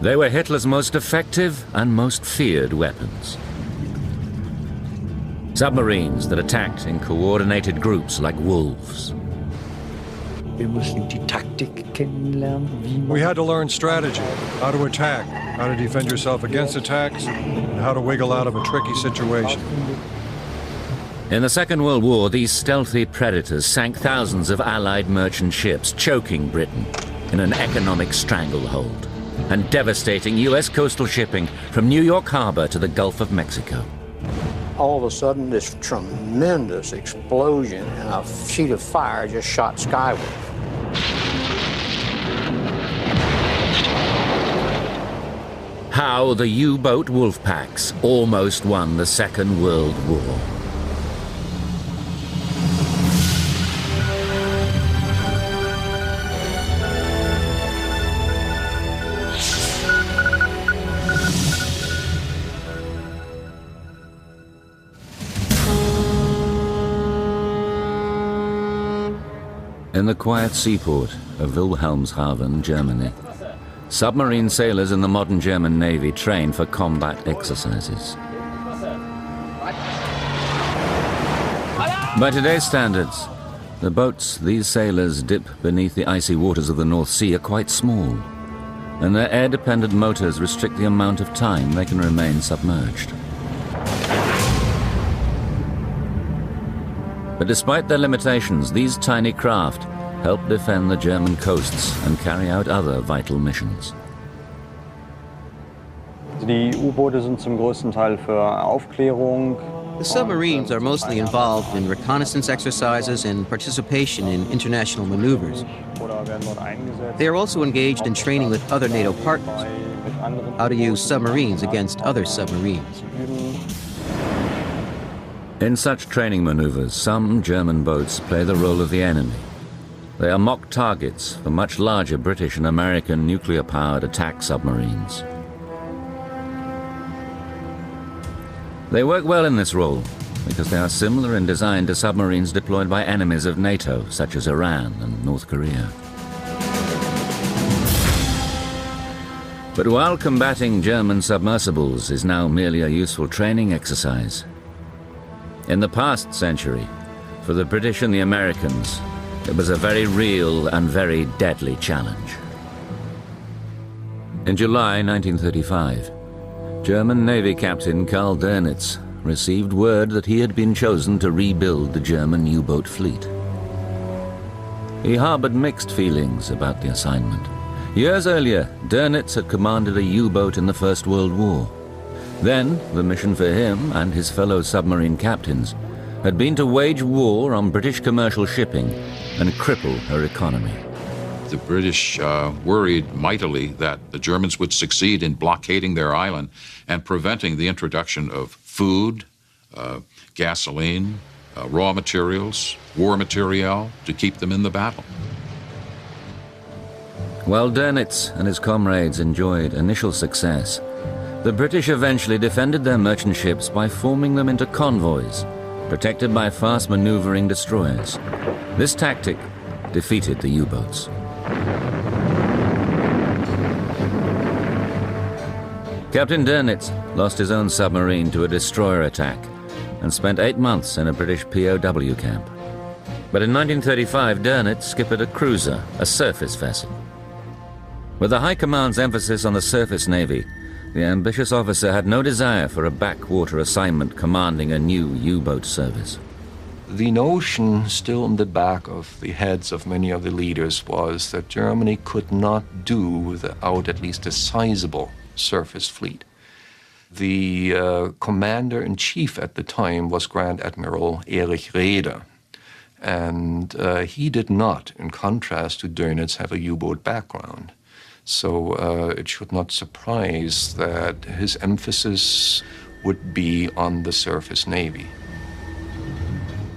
They were Hitler's most effective and most feared weapons. Submarines that attacked in coordinated groups like wolves. We had to learn strategy, how to attack, how to defend yourself against attacks, and how to wiggle out of a tricky situation. In the Second World War, these stealthy predators sank thousands of Allied merchant ships, choking Britain in an economic stranglehold and devastating US coastal shipping from New York Harbor to the Gulf of Mexico. All of a sudden, this tremendous explosion and a sheet of fire just shot skyward. How the U-boat wolf packs almost won the Second World War. In the quiet seaport of Wilhelmshaven, Germany, submarine sailors in the modern German Navy train for combat exercises. By today's standards, the boats these sailors dip beneath the icy waters of the North Sea are quite small, and their air-dependent motors restrict the amount of time they can remain submerged. But despite their limitations, these tiny craft help defend the German coasts and carry out other vital missions. Die U-Boote sind zum größten Teil für Aufklärung. The submarines are mostly involved in reconnaissance exercises and participation in international maneuvers. They are also engaged in training with other NATO partners, how to use submarines against other submarines. In such training maneuvers, some German boats play the role of the enemy. They are mock targets for much larger British and American nuclear-powered attack submarines. They work well in this role because they are similar in design to submarines deployed by enemies of NATO, such as Iran and North Korea. But while combating German submersibles is now merely a useful training exercise, in the past century, for the British and the Americans, it was a very real and very deadly challenge. In July 1935, German Navy Captain Karl Dönitz received word that he had been chosen to rebuild the German U-boat fleet. He harbored mixed feelings about the assignment. Years earlier, Dönitz had commanded a U-boat in the First World War. Then, the mission for him and his fellow submarine captains had been to wage war on British commercial shipping and cripple her economy. The British worried mightily that the Germans would succeed in blockading their island and preventing the introduction of food, gasoline, raw materials, war material to keep them in the battle. While Dönitz and his comrades enjoyed initial success, the British eventually defended their merchant ships by forming them into convoys, protected by fast maneuvering destroyers. This tactic defeated the U-boats. Captain Dönitz lost his own submarine to a destroyer attack and spent 8 months in a British POW camp. But in 1935, Dönitz skippered a cruiser, a surface vessel. With the High Command's emphasis on the surface navy, the ambitious officer had no desire for a backwater assignment commanding a new U-boat service. The notion still in the back of the heads of many of the leaders was that Germany could not do without at least a sizable surface fleet. The commander-in-chief at the time was Grand Admiral Erich Raeder, and he did not, in contrast to Dönitz, have a U-boat background. So it should not surprise that his emphasis would be on the surface navy.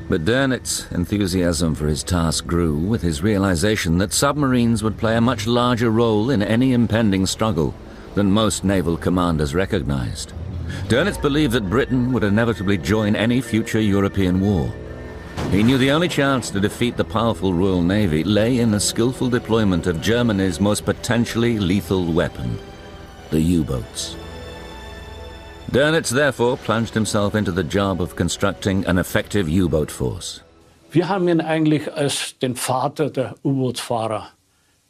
But Dönitz's enthusiasm for his task grew with his realization that submarines would play a much larger role in any impending struggle than most naval commanders recognized. Dönitz believed that Britain would inevitably join any future European war. He knew the only chance to defeat the powerful Royal Navy lay in the skillful deployment of Germany's most potentially lethal weapon, the U-boats. Dönitz therefore plunged himself into the job of constructing an effective U-boat force. Wir haben ihn eigentlich als den Vater der U-Bootsfahrer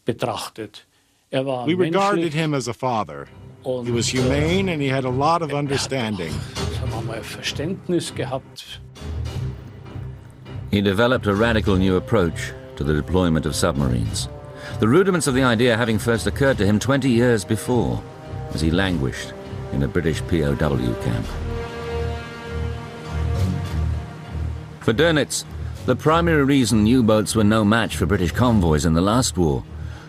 betrachtet. We regarded him as a father. He was humane and he had a lot of understanding. Verständnis gehabt. He developed a radical new approach to the deployment of submarines, the rudiments of the idea having first occurred to him 20 years before, as he languished in a British POW camp. For Dönitz, the primary reason U-boats were no match for British convoys in the last war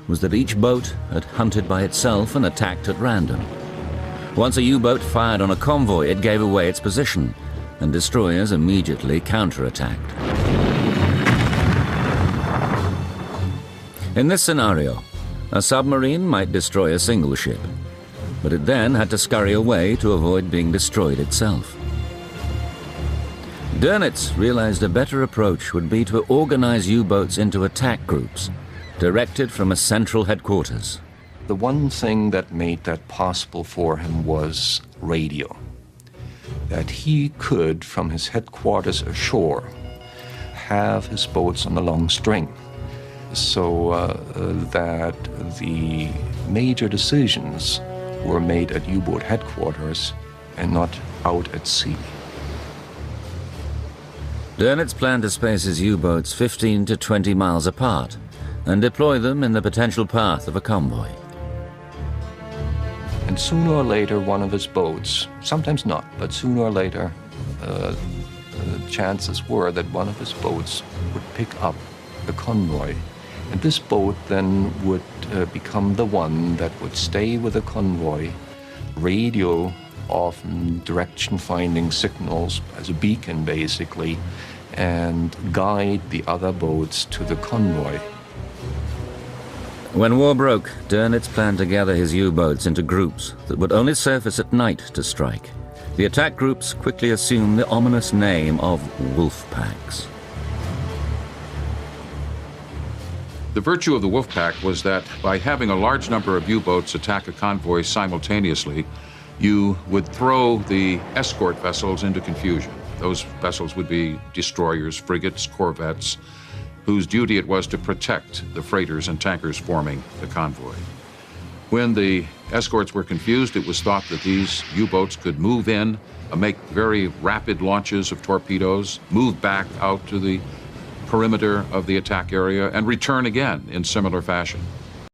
was that each boat had hunted by itself and attacked at random. Once a U-boat fired on a convoy, it gave away its position, and destroyers immediately counterattacked. In this scenario, a submarine might destroy a single ship, but it then had to scurry away to avoid being destroyed itself. Dönitz realized a better approach would be to organize U-boats into attack groups, directed from a central headquarters. The one thing that made that possible for him was radio. That he could, from his headquarters ashore, have his boats on a long string, so that the major decisions were made at U-boat headquarters and not out at sea. Dönitz planned to space his U-boats 15 to 20 miles apart and deploy them in the potential path of a convoy. And sooner or later, one of his boats, sometimes not, but sooner or later, chances were that one of his boats would pick up the convoy. And this boat then would become the one that would stay with the convoy, radio often direction-finding signals as a beacon, basically, and guide the other boats to the convoy. When war broke, Dönitz planned to gather his U-boats into groups that would only surface at night to strike. The attack groups quickly assumed the ominous name of wolf packs. The virtue of the wolf pack was that by having a large number of U-boats attack a convoy simultaneously, you would throw the escort vessels into confusion. Those vessels would be destroyers, frigates, corvettes, whose duty it was to protect the freighters and tankers forming the convoy. When the escorts were confused, it was thought that these U-boats could move in, make very rapid launches of torpedoes, move back out to the perimeter of the attack area, and return again in similar fashion.